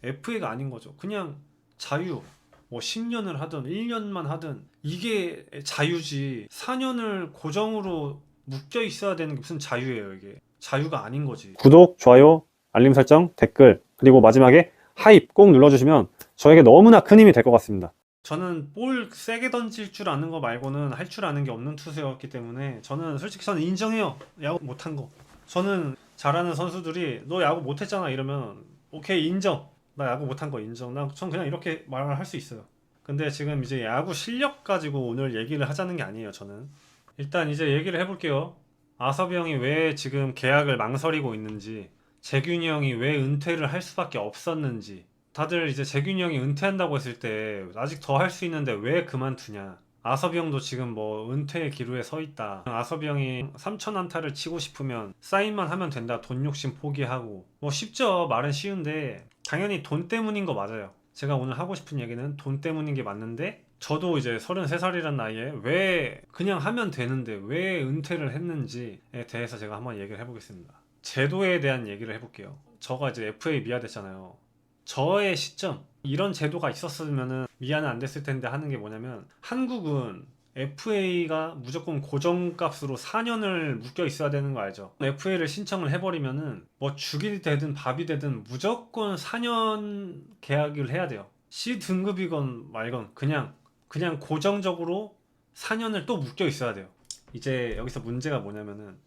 FA가 아닌 거죠. 그냥 자유. 뭐 10년을 하든 1년만 하든 이게 자유지. 4년을 고정으로 묶여 있어야 되는 게 무슨 자유예요, 이게. 자유가 아닌 거지. 구독, 좋아요, 알림 설정, 댓글, 그리고 마지막에 하입 꼭 눌러주시면 저에게 너무나 큰 힘이 될 것 같습니다. 저는 볼 세게 던질 줄 아는 거 말고는 할 줄 아는 게 없는 투수였기 때문에 저는 솔직히 저는 인정해요. 야구 못한 거. 저는 잘하는 선수들이 너 야구 못했잖아 이러면 오케이 인정. 나 야구 못한 거 인정. 전 그냥 이렇게 말을 할 수 있어요. 근데 지금 이제 야구 실력 가지고 오늘 얘기를 하자는 게 아니에요. 저는 일단 이제 얘기를 해볼게요. 아섭이 형이 왜 지금 계약을 망설이고 있는지, 재균이 형이 왜 은퇴를 할 수밖에 없었는지. 다들 이제 재균이 형이 은퇴한다고 했을 때 아직 더 할 수 있는데 왜 그만두냐. 아섭이 형도 지금 뭐 은퇴의 기로에 서 있다. 아섭이 형이 3천 안타를 치고 싶으면 사인만 하면 된다. 돈 욕심 포기하고. 뭐 쉽죠. 말은 쉬운데 당연히 돈 때문인 거 맞아요. 제가 오늘 하고 싶은 얘기는 돈 때문인 게 맞는데 저도 이제 33살이란 나이에 왜 그냥 하면 되는데 왜 은퇴를 했는지에 대해서 제가 한번 얘기를 해보겠습니다. 제도에 대한 얘기를 해볼게요. 저가 이제 FA 미아됐잖아요. 저의 시점 이런 제도가 있었으면은 미아는 안 됐을 텐데 하는 게 뭐냐면 한국은 FA가 무조건 고정값으로 4년을 묶여 있어야 되는 거 알죠? FA를 신청을 해버리면은 뭐 죽이 되든 밥이 되든 무조건 4년 계약을 해야 돼요. C 등급이건 말건 그냥 고정적으로 4년을 또 묶여 있어야 돼요. 이제 여기서 문제가 뭐냐면은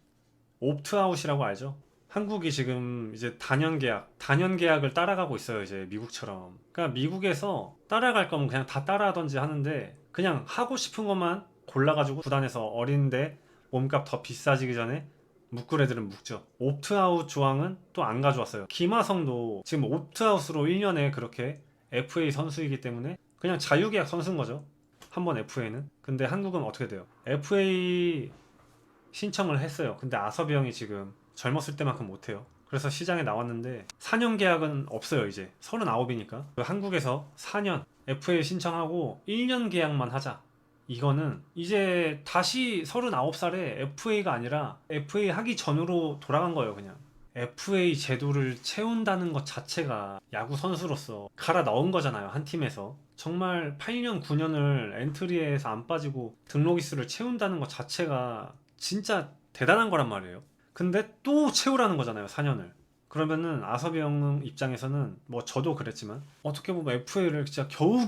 옵트아웃이라고 알죠? 한국이 지금 이제 단연 계약을 따라가고 있어요. 이제 미국처럼. 그러니까 미국에서 따라갈 거면 그냥 다 따라하던지 하는데 그냥 하고 싶은 것만 골라가지고 구단에서 어린데 몸값 더 비싸지기 전에 묶을 애들은 묶죠. 옵트아웃 조항은 또 안 가져왔어요. 김하성도 지금 옵트아웃으로 1년에 그렇게 FA 선수이기 때문에 그냥 자유계약 선수인 거죠. 한번 FA는. 근데 한국은 어떻게 돼요? FA 신청을 했어요. 근데 아섭이 형이 지금 젊었을 때만큼 못해요. 그래서 시장에 나왔는데 4년 계약은 없어요. 이제 39이니까 한국에서 4년 FA 신청하고 1년 계약만 하자. 이거는 이제 다시 39살에 FA가 아니라 FA 하기 전으로 돌아간 거예요. 그냥 FA 제도를 채운다는 것 자체가 야구 선수로서 갈아 넣은 거잖아요. 한 팀에서 정말 8년 9년을 엔트리에서 안 빠지고 등록이 수를 채운다는 것 자체가 진짜 대단한 거란 말이에요. 근데 또 채우라는 거잖아요, 4년을. 그러면은 아섭이 형 입장에서는 뭐 저도 그랬지만 어떻게 보면 FA를 진짜 겨우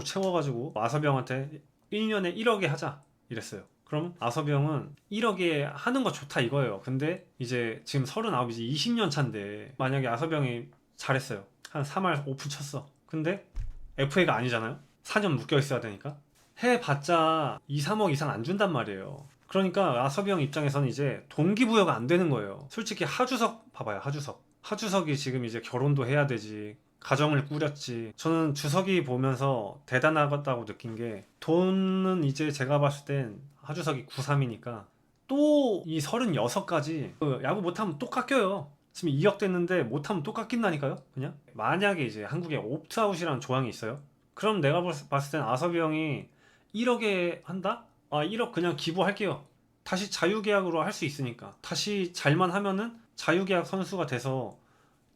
채워가지고 아섭이 형한테 1년에 1억에 하자 이랬어요. 그럼 아섭이 형은 1억에 하는 거 좋다 이거예요. 근데 이제 지금 39이지 20년 차인데 만약에 아섭이 형이 잘했어요. 한 3할 오픈 쳤어. 근데 FA가 아니잖아요. 4년 묶여 있어야 되니까. 해봤자 2, 3억 이상 안 준단 말이에요. 그러니까 아섭이 형 입장에서는 이제 동기부여가 안 되는 거예요. 솔직히 하주석 봐봐요. 하주석이 지금 이제 결혼도 해야 되지. 가정을 꾸렸지. 저는 주석이 보면서 대단하다고 느낀 게 돈은 이제 제가 봤을 땐 하주석이 93이니까 또 이 36까지 야구 못하면 또 깎여요. 지금 2억 됐는데 못하면 또 깎인다니까요. 그냥 만약에 이제 한국에 옵트아웃이라는 조항이 있어요. 그럼 내가 봤을 땐 아섭이 형이 1억에 한다? 아 1억 그냥 기부할게요. 다시 자유계약으로 할 수 있으니까. 다시 잘만 하면은 자유계약 선수가 돼서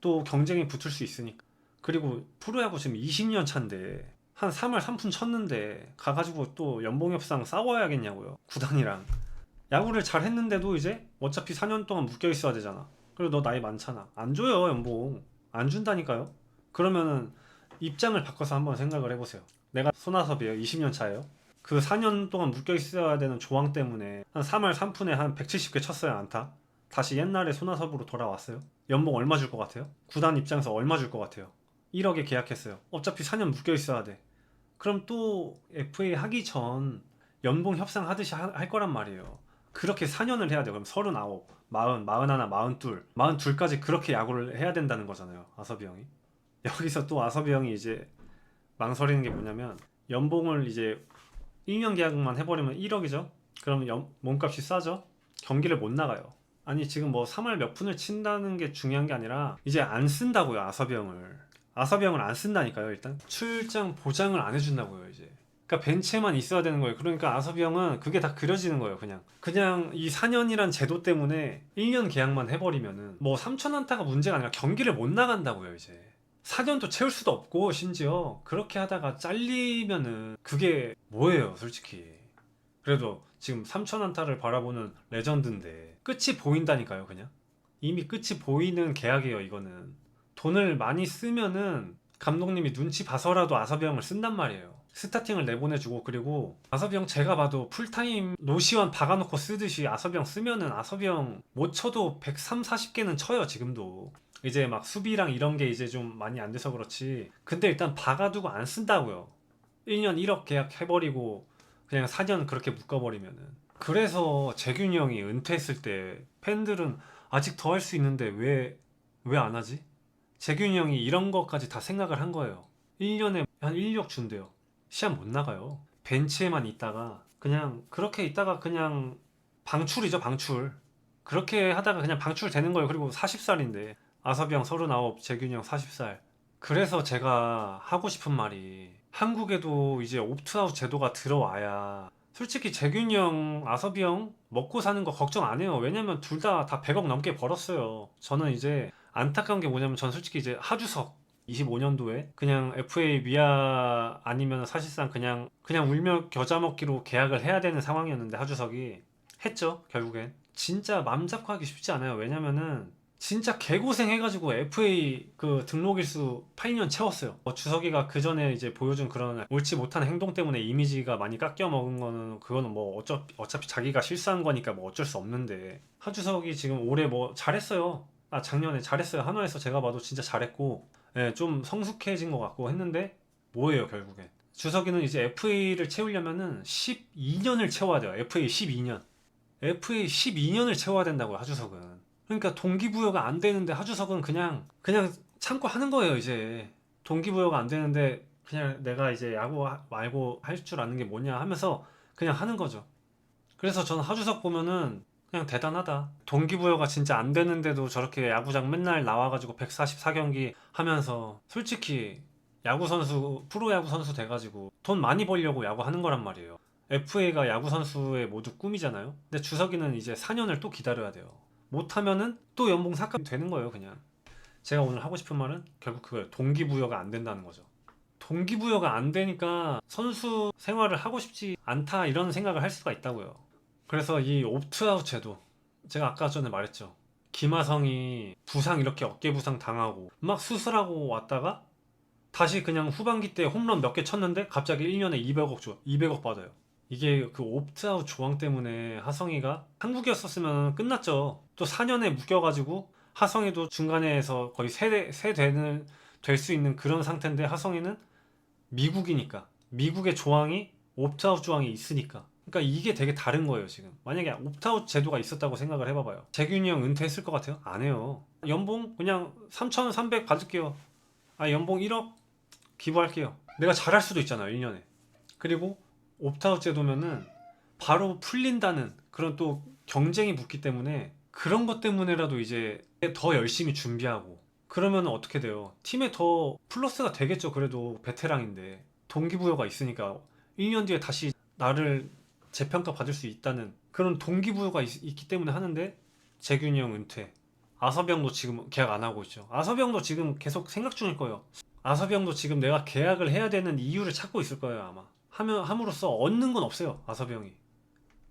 또 경쟁에 붙을 수 있으니까. 그리고 프로야구 지금 20년 차인데 한 3할 3푼 쳤는데 가가지고 또 연봉 협상 싸워야겠냐고요. 구단이랑. 야구를 잘 했는데도 이제 어차피 4년 동안 묶여 있어야 되잖아. 그리고 너 나이 많잖아. 안 줘요, 연봉. 안 준다니까요. 그러면은 입장을 바꿔서 한번 생각을 해보세요. 내가 손아섭이에요. 20년 차예요. 그 4년 동안 묶여 있어야 되는 조항 때문에 한 3할 3푼에 한 170개 쳤어요, 안타. 다시 옛날에 손아섭으로 돌아왔어요. 연봉 얼마 줄 것 같아요? 구단 입장에서 얼마 줄 것 같아요? 1억에 계약했어요. 어차피 4년 묶여 있어야 돼. 그럼 또 FA 하기 전 연봉 협상하듯이 할 거란 말이에요. 그렇게 4년을 해야 돼요. 그럼 39, 40, 41, 42, 42까지 그렇게 야구를 해야 된다는 거잖아요. 아섭이 형이. 여기서 또 아섭이 형이 이제 망설이는 게 뭐냐면 연봉을 이제 1년 계약만 해버리면 1억이죠. 그럼 몸값이 싸죠. 경기를 못 나가요. 아니 지금 뭐 3할 몇 푼을 친다는 게 중요한 게 아니라 이제 안 쓴다고요. 아섭이 형을 안 쓴다니까요. 일단 출장 보장을 안 해준다고요. 이제 그러니까 벤치에만 있어야 되는 거예요. 그러니까 아섭이 형은 그게 다 그려지는 거예요. 그냥 이 4년이란 제도 때문에 1년 계약만 해버리면은 뭐 3천 안타가 문제가 아니라 경기를 못 나간다고요. 이제 4년도 채울 수도 없고 심지어 그렇게 하다가 잘리면은 그게 뭐예요 솔직히. 그래도 지금 3,000안타를 바라보는 레전드인데 끝이 보인다니까요 그냥. 이미 끝이 보이는 계약이에요 이거는. 돈을 많이 쓰면은 감독님이 눈치 봐서라도 아서비 형을 쓴단 말이에요. 스타팅을 내보내주고. 그리고 아서비 형 제가 봐도 풀타임 노시원 박아놓고 쓰듯이 아서비 형 쓰면은 아서비 형 못 쳐도 130, 40개는 쳐요 지금도. 이제 막 수비랑 이런 게 이제 좀 많이 안 돼서 그렇지. 근데 일단 박아두고 안 쓴다고요. 1년 1억 계약 해버리고 그냥 4년 그렇게 묶어버리면은. 그래서 재균이 형이 은퇴했을 때 팬들은 아직 더 할 수 있는데 왜 안 하지? 재균이 형이 이런 것까지 다 생각을 한 거예요. 1년에 한 1억 준대요. 시합 못 나가요. 벤치에만 있다가 그냥 그렇게 있다가 그냥 방출이죠 방출. 그렇게 하다가 그냥 방출되는 거예요. 그리고 40살인데 아섭이 형 39, 재균이 형 40살. 그래서 제가 하고 싶은 말이 한국에도 이제 옵트아웃 제도가 들어와야 솔직히 재균이 형, 아섭이 형 먹고 사는 거 걱정 안 해요. 왜냐면 둘 다 100억 넘게 벌었어요. 저는 이제 안타까운 게 뭐냐면 전 솔직히 이제 하주석 25년도에 그냥 FA 미아 아니면 사실상 그냥 울며 겨자 먹기로 계약을 해야 되는 상황이었는데 하주석이 했죠 결국엔. 진짜 맘 잡고 하기 쉽지 않아요. 왜냐면은 진짜 개고생 해가지고 FA 그 등록일수 8년 채웠어요. 주석이가 그 전에 이제 보여준 그런 옳지 못한 행동 때문에 이미지가 많이 깎여 먹은 거는 그거는 뭐 어차피 자기가 실수한 거니까 뭐 어쩔 수 없는데 하주석이 지금 올해 뭐 잘했어요. 작년에 잘했어요. 한화에서 제가 봐도 진짜 잘했고 예, 좀 성숙해진 것 같고 했는데 뭐예요 결국엔. 주석이는 이제 FA를 채우려면은 12년을 채워야 돼요. FA 12년. FA 12년을 채워야 된다고요 하주석은. 그러니까 동기부여가 안 되는데 하주석은 그냥 참고 하는 거예요 이제. 동기부여가 안 되는데 그냥 내가 이제 야구 말고 할 줄 아는 게 뭐냐 하면서 그냥 하는 거죠. 그래서 저는 하주석 보면은 그냥 대단하다. 동기부여가 진짜 안 되는데도 저렇게 야구장 맨날 나와가지고 144경기 하면서 솔직히 야구 선수, 프로야구 선수 돼가지고 돈 많이 벌려고 야구 하는 거란 말이에요. FA가 야구 선수의 모두 꿈이잖아요. 근데 주석이는 이제 4년을 또 기다려야 돼요. 못하면은 또 연봉 삭감 되는 거예요, 그냥. 제가 오늘 하고 싶은 말은 결국 그거예요. 동기부여가 안 된다는 거죠. 동기부여가 안 되니까 선수 생활을 하고 싶지 않다 이런 생각을 할 수가 있다고요. 그래서 이 옵트아웃 제도, 제가 아까 전에 말했죠. 김하성이 부상 이렇게 어깨 부상 당하고 막 수술하고 왔다가 다시 그냥 후반기 때 홈런 몇 개 쳤는데 갑자기 1년에 200억 줘. 200억 받아요. 이게 그 옵트아웃 조항 때문에 하성이가 한국이었었으면 끝났죠. 또 4년에 묶여가지고 하성이도 중간에서 거의 세대는 될 수 있는 그런 상태인데 하성이는 미국이니까 미국의 조항이 옵트아웃 조항이 있으니까. 그러니까 이게 되게 다른 거예요 지금. 만약에 옵트아웃 제도가 있었다고 생각을 해봐봐요. 재균이 형 은퇴했을 것 같아요? 안 해요. 연봉 그냥 3,300 받을게요. 연봉 1억 기부할게요. 내가 잘할 수도 있잖아요 1년에. 그리고 옵트아웃 제도면은 바로 풀린다는 그런 또 경쟁이 붙기 때문에 그런 것 때문에라도 이제 더 열심히 준비하고 그러면 어떻게 돼요? 팀에 더 플러스가 되겠죠. 그래도 베테랑인데 동기부여가 있으니까 1년 뒤에 다시 나를 재평가 받을 수 있다는 그런 동기부여가 있기 때문에 하는데 재균이 형 은퇴, 아서병도 지금 계약 안 하고 있죠. 아서병도 지금 계속 생각 중일 거예요. 아서병도 지금 내가 계약을 해야 되는 이유를 찾고 있을 거예요 아마. 함으로써 얻는 건 없어요 아서병이.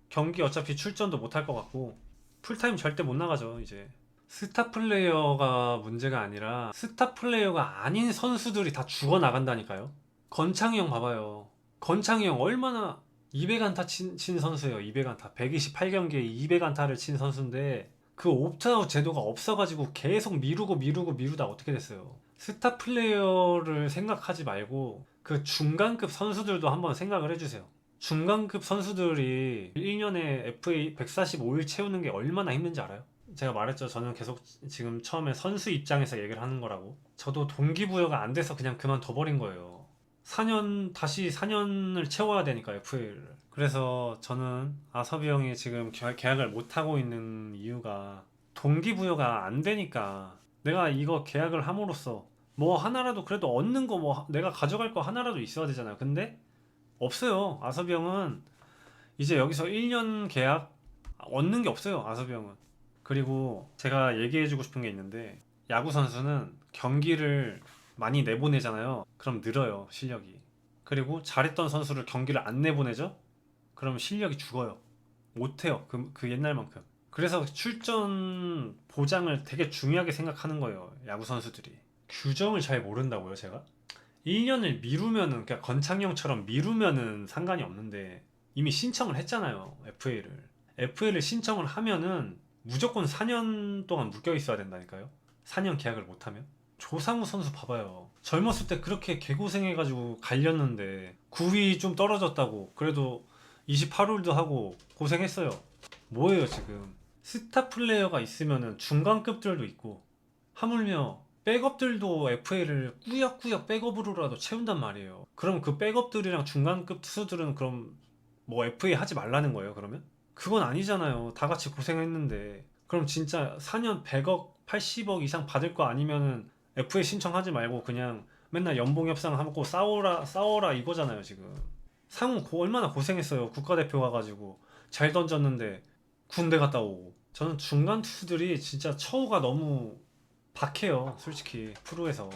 경기 어차피 출전도 못 할 것 같고 풀타임 절대 못 나가죠 이제. 스타 플레이어가 문제가 아니라 스타 플레이어가 아닌 선수들이 다 죽어나간다니까요. 건창이 형 봐봐요. 건창이 형 얼마나 200안타 친 선수예요. 200안타 128경기에 200안타를 친 선수인데 그 옵트아웃 제도가 없어가지고 계속 미루다 어떻게 됐어요. 스타 플레이어를 생각하지 말고 그 중간급 선수들도 한번 생각을 해주세요. 중간급 선수들이 1년에 FA 145일 채우는 게 얼마나 힘든지 알아요? 제가 말했죠. 저는 계속 지금 처음에 선수 입장에서 얘기를 하는 거라고. 저도 동기부여가 안 돼서 그냥 그만둬버린 거예요. 4년, 다시 4년을 채워야 되니까 FA를. 그래서 저는 아섭이 형이 지금 계약을 못하고 있는 이유가 동기부여가 안 되니까. 내가 이거 계약을 함으로써 뭐 하나라도 그래도 얻는 거 뭐 내가 가져갈 거 하나라도 있어야 되잖아요. 근데 없어요. 아섭이 형은 이제 여기서 1년 계약 얻는 게 없어요. 아섭이 형은. 그리고 제가 얘기해주고 싶은 게 있는데 야구 선수는 경기를 많이 내보내잖아요. 그럼 늘어요, 실력이. 그리고 잘했던 선수를 경기를 안 내보내죠? 그럼 실력이 죽어요. 못해요. 그 옛날만큼. 그래서 출전 보장을 되게 중요하게 생각하는 거예요. 야구 선수들이. 규정을 잘 모른다고요, 제가? 1년을 미루면은, 그냥 건창형처럼 미루면은 상관이 없는데, 이미 신청을 했잖아요, FA를. FA를 신청을 하면은 무조건 4년 동안 묶여 있어야 된다니까요. 4년 계약을 못하면. 조상우 선수 봐봐요. 젊었을 때 그렇게 개고생해가지고 갈렸는데 9위 좀 떨어졌다고 그래도 28홀도 하고 고생했어요. 뭐예요 지금. 스타 플레이어가 있으면은 중간급들도 있고 하물며 백업들도 FA를 꾸역꾸역 백업으로라도 채운단 말이에요. 그럼 그 백업들이랑 중간급 투수들은 그럼 뭐 FA 하지 말라는 거예요 그러면? 그건 아니잖아요. 다 같이 고생했는데. 그럼 진짜 4년 100억, 80억 이상 받을 거 아니면은 FA 신청하지 말고 그냥 맨날 연봉 협상하고 싸워라 이거잖아요, 지금. 상우 얼마나 고생했어요. 국가대표 가가지고. 잘 던졌는데 군대 갔다 오고. 저는 중간 투수들이 진짜 처우가 너무 박해요, 솔직히. 프로에서.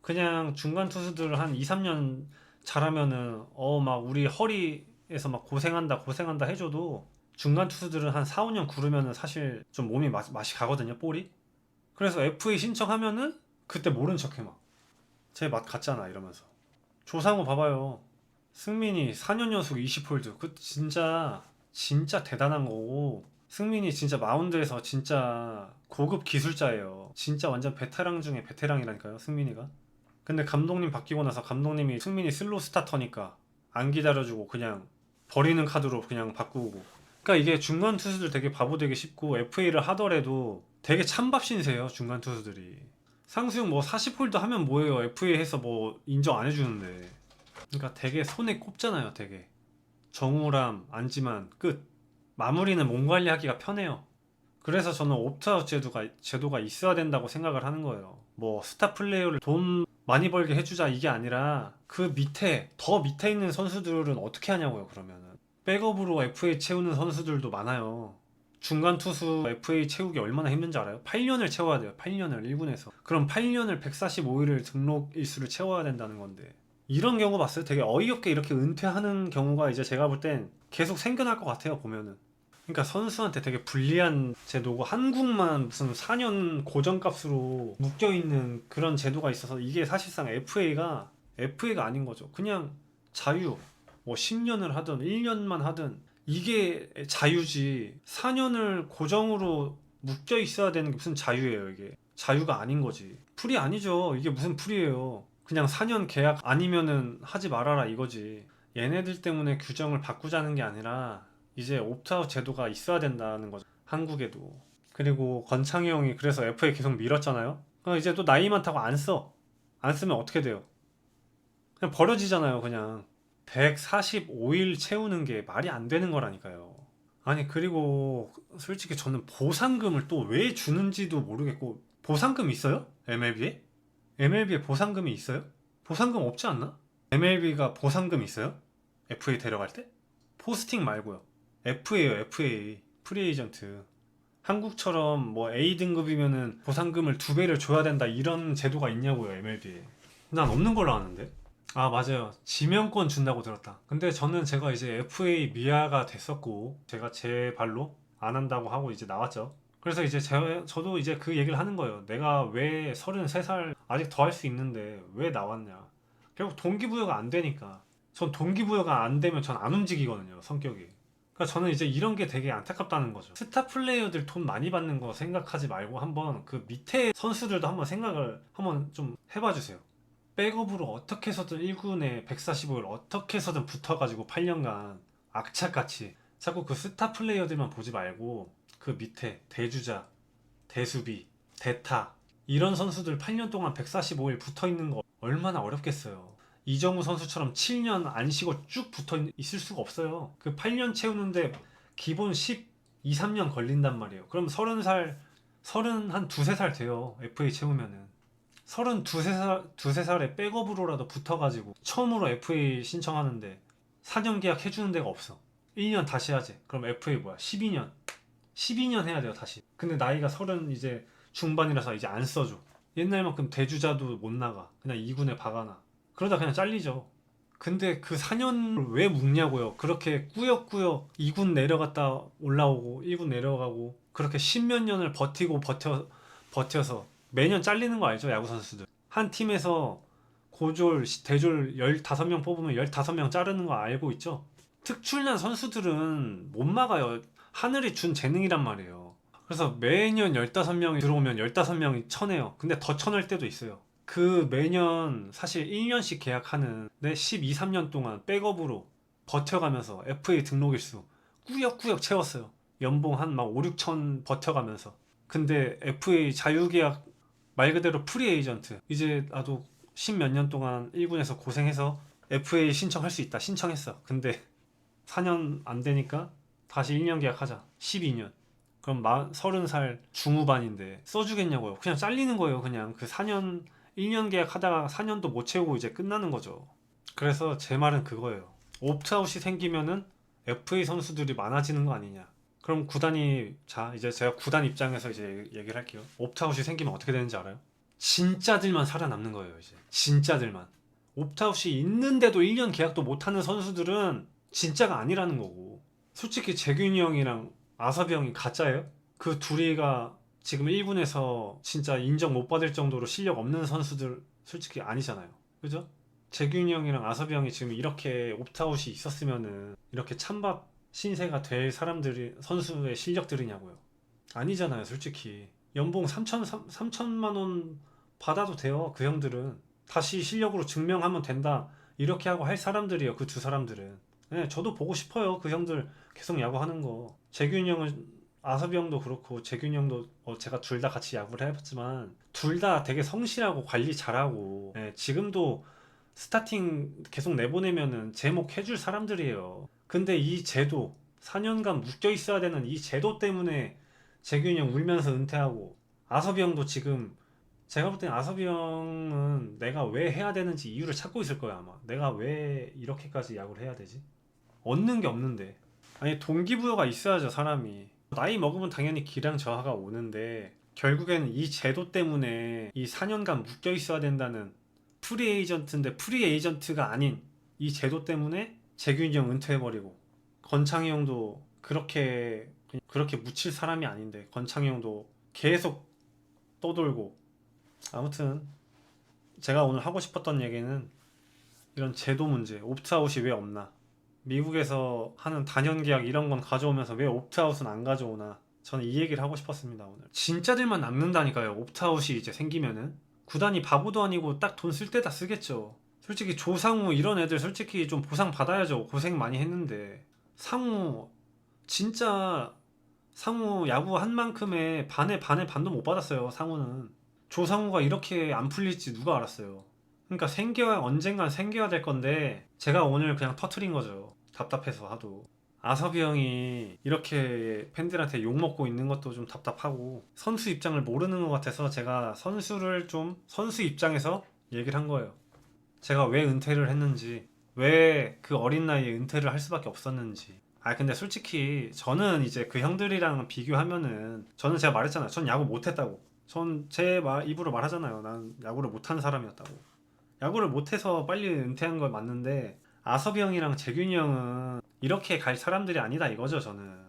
그냥 중간 투수들 한 2, 3년 잘하면은 막 우리 허리에서 막 고생한다 해줘도 중간 투수들은 한 4, 5년 구르면은 사실 좀 몸이 맛이 가거든요, 볼이. 그래서 FA 신청하면은 그때 모른 척해 막. 제 맛 같잖아 이러면서. 조상우 봐봐요. 승민이 4년 연속 20홀드. 그 진짜 대단한 거고. 승민이 진짜 마운드에서 진짜 고급 기술자예요. 진짜 완전 베테랑 중에 베테랑이라니까요, 승민이가. 근데 감독님 바뀌고 나서 감독님이 승민이 슬로우 스타터니까 안 기다려주고 그냥 버리는 카드로 그냥 바꾸고. 그러니까 이게 중간 투수들 되게 바보 되기 쉽고 FA를 하더라도 되게 찬밥 신세요, 중간 투수들이. 상수형 뭐 40홀드 하면 뭐예요? FA 해서 뭐 인정 안 해주는데. 그러니까 되게 손에 꼽잖아요, 되게. 정우람, 안지만 끝. 마무리는 몸 관리하기가 편해요. 그래서 저는 옵트아웃 제도가 있어야 된다고 생각을 하는 거예요. 뭐 스타 플레이어를 돈 많이 벌게 해주자 이게 아니라 그 밑에 더 밑에 있는 선수들은 어떻게 하냐고요, 그러면은. 백업으로 FA 채우는 선수들도 많아요. 중간 투수 FA 채우기 얼마나 힘든지 알아요? 8년을 채워야 돼요. 8년을 1군에서. 그럼 8년을 145일을 등록 일수를 채워야 된다는 건데. 이런 경우 봤어요? 되게 어이없게 이렇게 은퇴하는 경우가 이제 제가 볼 땐 계속 생겨날 것 같아요, 보면은. 그러니까 선수한테 되게 불리한 제도고 한국만 무슨 4년 고정값으로 묶여있는 그런 제도가 있어서 이게 사실상 FA가 아닌 거죠. 그냥 자유. 뭐 10년을 하든 1년만 하든 이게 자유지. 4년을 고정으로 묶여 있어야 되는 게 무슨 자유예요, 이게. 자유가 아닌 거지. 풀이 아니죠. 이게 무슨 풀이에요. 그냥 4년 계약 아니면은 하지 말아라 이거지. 얘네들 때문에 규정을 바꾸자는 게 아니라 이제 옵트아웃 제도가 있어야 된다는 거죠. 한국에도. 그리고 권창희 형이 그래서 FA 계속 밀었잖아요. 그럼 이제 또 나이 많다고 안 써. 안 쓰면 어떻게 돼요? 그냥 버려지잖아요, 그냥. 145일 채우는 게 말이 안 되는 거라니까요. 아니, 그리고 솔직히 저는 보상금을 또 왜 주는지도 모르겠고, 보상금 있어요? MLB에? MLB에 보상금이 있어요? 보상금 없지 않나? MLB가 보상금 있어요? FA 데려갈 때? 포스팅 말고요. FA요, FA. 프리에이전트. 한국처럼 뭐 A등급이면은 보상금을 2배를 줘야 된다 이런 제도가 있냐고요, MLB에. 난 없는 걸로 아는데. 아, 맞아요. 지명권 준다고 들었다. 근데 제가 이제 FA 미아가 됐었고, 제가 제 발로 안 한다고 하고 이제 나왔죠. 그래서 이제 저도 이제 그 얘기를 하는 거예요. 내가 왜 33살 아직 더 할 수 있는데 왜 나왔냐. 결국 동기부여가 안 되니까. 전 동기부여가 안 되면 전 안 움직이거든요, 성격이. 그러니까 저는 이제 이런 게 되게 안타깝다는 거죠. 스타 플레이어들 돈 많이 받는 거 생각하지 말고 한번 그 밑에 선수들도 한번 생각을 한번 좀 해봐 주세요. 백업으로 어떻게 해서든 1군에 145일 어떻게 해서든 붙어가지고 8년간 악착같이 자꾸 그 스타 플레이어들만 보지 말고 그 밑에 대주자, 대수비, 대타 이런 선수들 8년 동안 145일 붙어있는 거 얼마나 어렵겠어요. 이정우 선수처럼 7년 안 쉬고 쭉 붙어 있을 수가 없어요. 그 8년 채우는데 기본 12, 3년 걸린단 말이에요. 그럼 30한 두세 살 돼요. FA 채우면은. 32세 살에 백업으로라도 붙어가지고 처음으로 FA 신청하는데 4년 계약 해주는 데가 없어. 1년 다시 하지. 그럼 FA 뭐야? 12년. 12년 해야 돼요, 다시. 근데 나이가 30 이제 중반이라서 이제 안 써줘. 옛날만큼 대주자도 못 나가. 그냥 2군에 박아놔. 그러다 그냥 잘리죠. 근데 그 4년을 왜 묵냐고요. 그렇게 꾸역꾸역 2군 내려갔다 올라오고 1군 내려가고 그렇게 십몇 년을 버텨서 매년 잘리는 거 알죠? 야구 선수들. 한 팀에서 고졸, 대졸 15명 뽑으면 15명 자르는 거 알고 있죠? 특출난 선수들은 못 막아요. 하늘이 준 재능이란 말이에요. 그래서 매년 15명이 들어오면 15명이 쳐내요. 근데 더 쳐낼 때도 있어요. 그 매년 사실 1년씩 계약하는 내 12, 3년 동안 백업으로 버텨가면서 FA 등록일수 꾸역꾸역 채웠어요. 연봉 한 막 5, 6천 버텨가면서. 근데 FA 자유계약 말 그대로 프리 에이전트. 이제 나도 10몇 년 동안 1군에서 고생해서 FA 신청할 수 있다. 신청했어. 근데 4년 안 되니까 다시 1년 계약하자. 12년. 그럼 30살 중후반인데 써주겠냐고요. 그냥 잘리는 거예요. 그냥 그 4년 1년 계약하다가 4년도 못 채우고 이제 끝나는 거죠. 그래서 제 말은 그거예요. 옵트아웃이 생기면은 FA 선수들이 많아지는 거 아니냐. 그럼 구단이, 자, 이제 제가 구단 입장에서 이제 얘기를 할게요. 옵트아웃이 생기면 어떻게 되는지 알아요? 진짜들만 살아남는 거예요, 이제. 진짜들만. 옵트아웃이 있는데도 1년 계약도 못하는 선수들은 진짜가 아니라는 거고. 솔직히 재균이 형이랑 아섭이 형이 가짜예요? 그 둘이가 지금 1군에서 진짜 인정 못 받을 정도로 실력 없는 선수들 솔직히 아니잖아요. 그죠? 재균이 형이랑 아섭이 형이 지금 이렇게 옵트아웃이 있었으면은 이렇게 찬밥 신세가 될 사람들이 선수의 실력들이냐고요. 아니잖아요, 솔직히. 연봉 3천만 원 받아도 돼요, 그 형들은. 다시 실력으로 증명하면 된다. 이렇게 하고 할 사람들이에요, 그 두 사람들은. 네, 저도 보고 싶어요, 그 형들 계속 야구하는 거. 재균이 형은, 아섭이 형도 그렇고 재균이 형도 제가 둘 다 같이 야구를 해봤지만 둘 다 되게 성실하고 관리 잘하고, 예, 지금도 스타팅 계속 내보내면은 제목 해줄 사람들이에요. 근데 이 제도, 4년간 묶여 있어야 되는 이 제도 때문에 재균이 형 울면서 은퇴하고, 아섭이 형도 지금, 제가 볼 땐 아섭이 형은 내가 왜 해야 되는지 이유를 찾고 있을 거야, 아마. 내가 왜 이렇게까지 야구를 해야 되지? 얻는 게 없는데. 아니, 동기부여가 있어야죠, 사람이. 나이 먹으면 당연히 기량 저하가 오는데 결국에는 이 제도 때문에 이 4년간 묶여 있어야 된다는, 프리 에이전트인데 프리 에이전트가 아닌 이 제도 때문에 재균이 형 은퇴해버리고, 건창이 형도 그렇게 묻힐 사람이 아닌데 건창이 형도 계속 떠돌고. 아무튼 제가 오늘 하고 싶었던 얘기는 이런 제도 문제, 옵트아웃이 왜 없나, 미국에서 하는 단연 계약 이런 건 가져오면서 왜 옵트아웃은 안 가져오나, 저는 이 얘기를 하고 싶었습니다, 오늘. 진짜들만 남는다니까요, 옵트아웃이 이제 생기면은. 구단이 바보도 아니고 딱 돈 쓸 때 다 쓰겠죠. 솔직히 조상우 이런 애들 솔직히 좀 보상 받아야죠. 고생 많이 했는데. 상우, 진짜 상우 야구 한 만큼의 반도 못 받았어요, 상우는. 조상우가 이렇게 안 풀릴지 누가 알았어요. 그러니까 언젠간 생겨야 될 건데 제가 오늘 그냥 터트린 거죠. 답답해서 하도. 아섭이 형이 이렇게 팬들한테 욕먹고 있는 것도 좀 답답하고, 선수 입장을 모르는 것 같아서 제가 선수 입장에서 얘기를 한 거예요. 제가 왜 은퇴를 했는지, 왜 그 어린 나이에 은퇴를 할 수밖에 없었는지. 근데 솔직히 저는 이제 그 형들이랑 비교하면은, 저는 제가 말했잖아요. 전 야구 못했다고. 전 제 입으로 말하잖아요. 난 야구를 못하는 사람이었다고. 야구를 못해서 빨리 은퇴한 건 맞는데 아섭이 형이랑 재균이 형은 이렇게 갈 사람들이 아니다 이거죠, 저는.